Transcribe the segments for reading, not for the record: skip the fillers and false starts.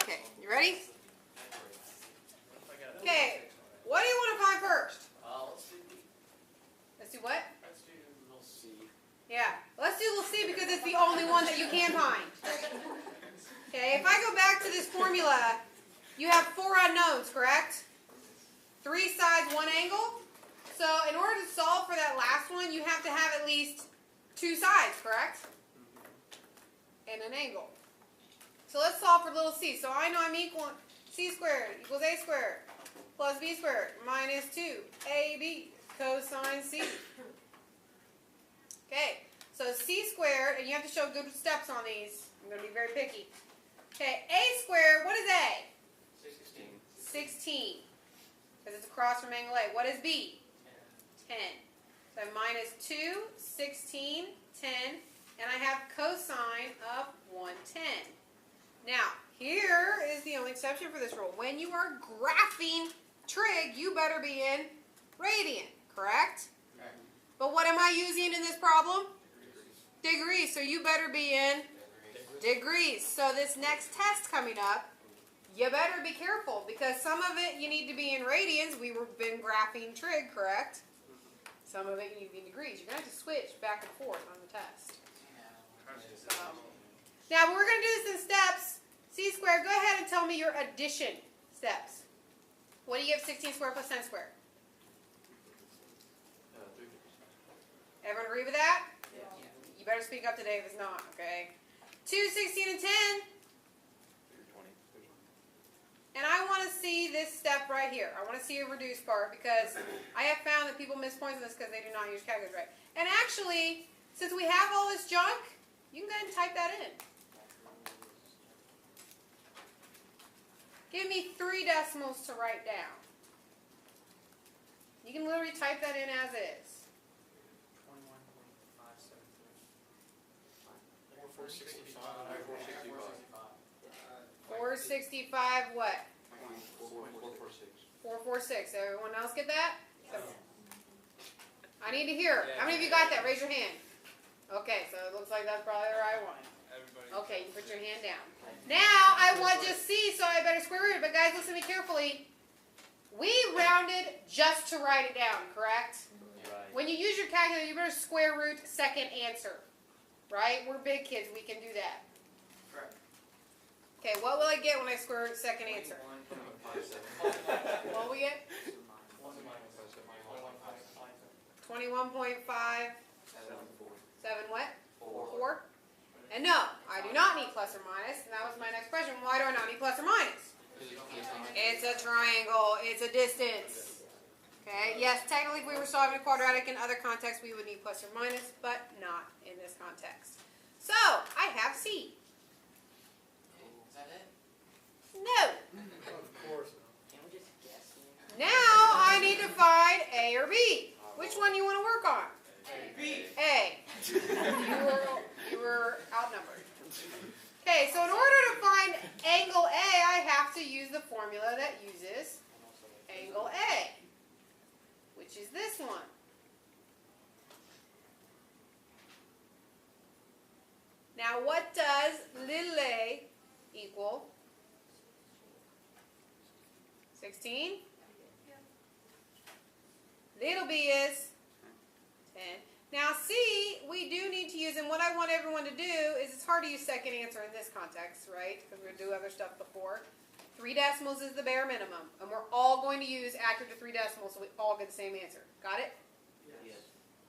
Okay, you ready? Okay, what do you want to find first? Let's do what? Let's do little c. Yeah, let's do little c because it's the only one that you can find. Okay, if I go back to this formula, you have 4 unknowns, correct? 3 sides, 1 angle. So in order to solve for that last one, you have to have at least 2 sides, correct? And an angle. So let's solve for little c. So I know I'm equal c squared equals a squared plus b squared minus 2ab cosine c. Okay, so c squared, and you have to show good steps on these. I'm going to be very picky. Okay, a squared, what is a? 16. 16. Because it's across from angle A. What is b? 10. So minus 2, 16, 10, and I have cosine of 110. Now, here is the only exception for this rule. When you are graphing trig, you better be in radian, correct? Right. But what am I using in this problem? Degrees. So you better be in degrees. So this next test coming up, you better be careful because some of it you need to be in radians. We've been graphing trig, correct? Some of it you need to be in degrees. You're going to have to switch back and forth on the test. Now we're going to do this in steps. C squared, go ahead and tell me your addition steps. What do you give 16 squared plus 10 squared? 3. Everyone agree with that? Yeah. You better speak up today if it's not, okay? 2, 16, and 10. 20. And I want to see this step right here. I want to see a reduced part because I have found that people miss points on this because they do not use calculators right. And actually, since we have all this junk, you can go ahead and type that in. Give me 3 decimals to write down. You can literally type that in as is. 465. 465 what? 446. 446. Everyone else get that? I need to hear. How many of you got that? Raise your hand. Okay, so it looks like that's probably the right one. Okay, you put your hand down. Now, I want just C, so I better square root it. But guys, listen to me carefully. We rounded just to write it down, correct? Right. When you use your calculator, you better square root second answer. Right? We're big kids. We can do that. Correct. Okay, what will I get when I square root second answer? What will we get? 21.5. 7 what? 4. And no, I do not need plus or minus. And that was my next question. Why do I not need plus or minus? It's a triangle. It's a distance. Okay, yes, technically if we were solving a quadratic in other contexts, we would need plus or minus, but not in this context. So, I have C. Is that it? No. Of course. Can we just guess? Now, I need to find A or B. Which one do you want to work on? B. A. You were outnumbered. Okay, so in order to find angle A, I have to use the formula that uses angle A, which is this one. Now, what does little a equal? 16? Little b is 10. Now, C, we do need to use, and what I want everyone to do is, it's hard to use second answer in this context, right? Because we're going to do other stuff before. 3 decimals is the bare minimum, and we're all going to use accurate to 3 decimals, so we all get the same answer. Got it? Yes.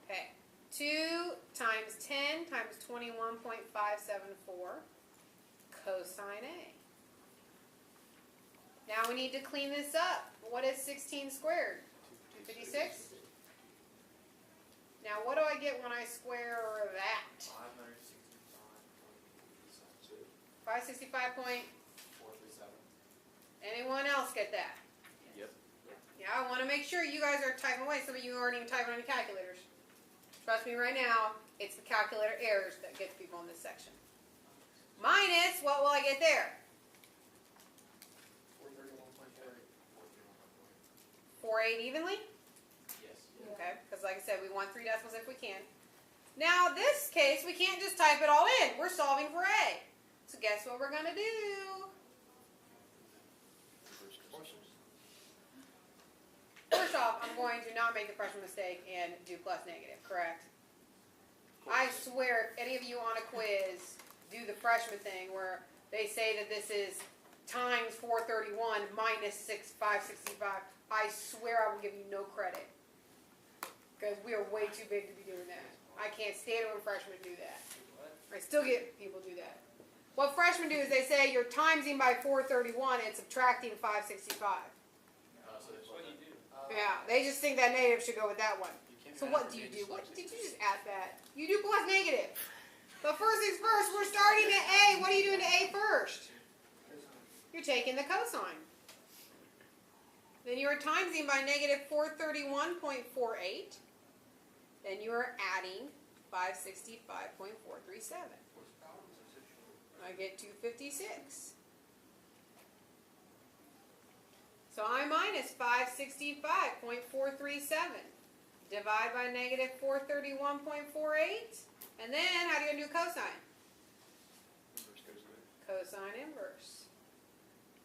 Okay. 2 times 10 times 21.574 cosine A. Now we need to clean this up. What is 16 squared? 256? Now, what do I get when I square that? 565 point. 437. Anyone else get that? Yep. Yeah, I want to make sure you guys are typing away. Some of you aren't even typing on your calculators. Trust me right now, it's the calculator errors that gets people in this section. Minus, what will I get there? 4/8 evenly? Yes. Okay, because like I said, we want 3 decimals if we can. Now, this case, we can't just type it all in. We're solving for A. So guess what we're going to do? First off, I'm going to not make the freshman mistake and do plus negative, correct? I swear, if any of you on a quiz do the freshman thing where they say that this is times 431 minus 565, I swear I will give you no credit. Because we are way too big to be doing that. I can't stand it when freshmen do that. I still get people do that. What freshmen do is they say you're timesing by 431 and subtracting 565. So that's what you do. Yeah, they just think that negative should go with that one. So what do you do? What did you just add that? You do plus negative. But first things first, we're starting at A. What are you doing to A first? You're taking the cosine. Then you are timesing by negative 431.48. Then you are adding 565.437. I get 256. So I minus 565.437. Divide by negative 431.48. And then, how do you do cosine? Cosine inverse.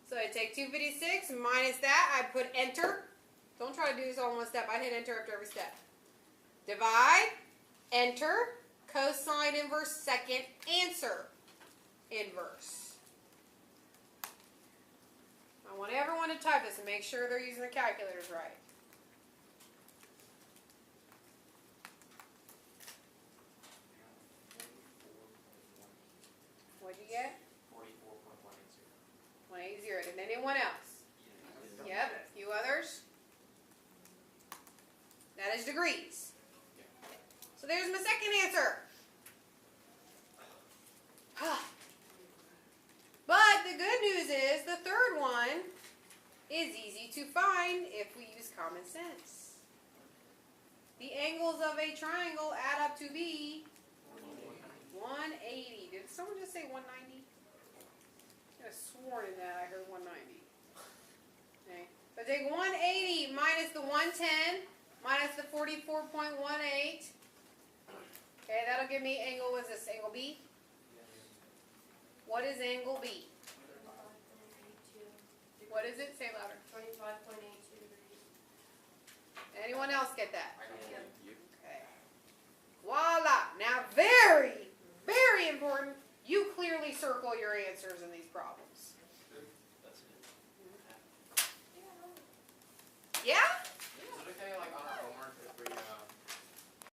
So I take 256 minus that. I put enter. Don't try to do this all in one step. I hit enter after every step. Divide, enter, cosine inverse, second answer, inverse. I want everyone to type this and make sure they're using their calculators right. What'd you get? 44.180. 180. Did anyone else? Yep. A few others? That is degrees. So there's my second answer. But the good news is the third one is easy to find if we use common sense. The angles of a triangle add up to be 180. Did someone just say 190? I could have sworn in that I heard 190. Okay. So take 180 minus the 110 minus the 44.18. Okay, that'll give me angle, what is this, angle B? What is angle B? What is it? Say it louder. 25.82 degrees. Anyone else get that? I did. Okay. Voila!